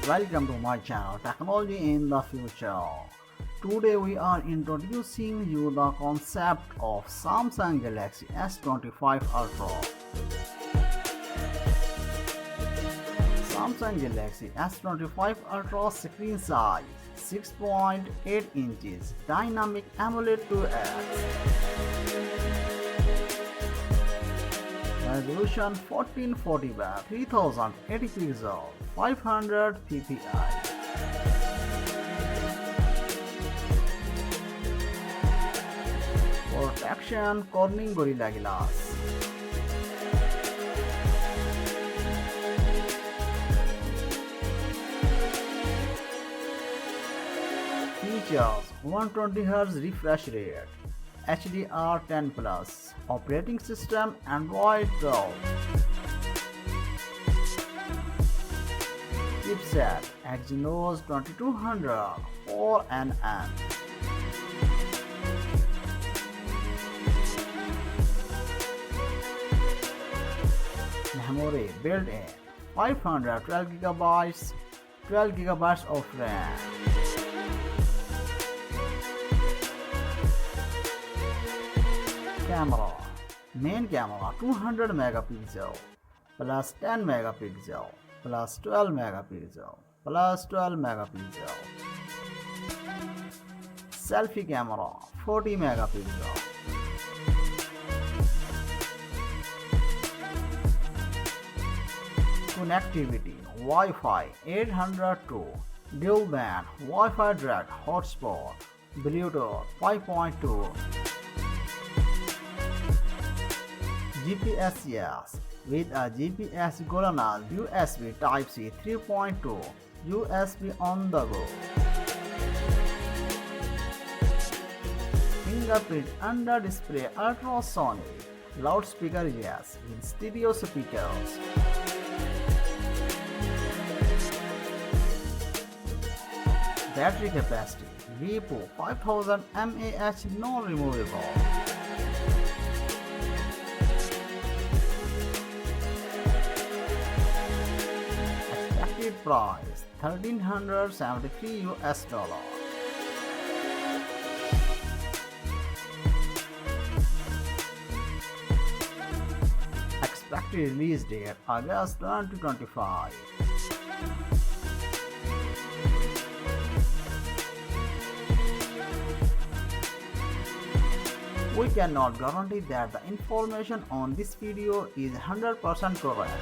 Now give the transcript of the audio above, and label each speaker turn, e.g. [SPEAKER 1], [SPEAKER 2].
[SPEAKER 1] Welcome to my channel Technology in the Future. Today we are introducing you the concept of Samsung Galaxy S25 Ultra. Samsung Galaxy S25 Ultra screen size 6.8 inches, dynamic AMOLED 2X. Resolution 1440 by 3080 pixel, 500 ppi. Protection Corning Gorilla Glass. Features 120Hz refresh rate, HDR10 Plus, operating system Android 12. Chipset Exynos 2200 4nm. Memory built-in 512 GB, 12 GB of RAM. Camera. Main camera 200 megapixel plus 10 megapixel plus 12 megapixel plus 12 megapixel. Selfie camera 40 megapixel. Connectivity Wi-Fi 802, dual band Wi-Fi direct hotspot, Bluetooth 5.2. GPS yes, with a GPS GLONASS USB Type-C 3.2, USB on the go. Fingerprint under display ultrasonic, loudspeaker yes, with stereo speakers. Battery capacity Vivo 5000 mAh non-removable. Price $1,373. Expected release date August 2025. We cannot guarantee that the information on this video is 100% correct.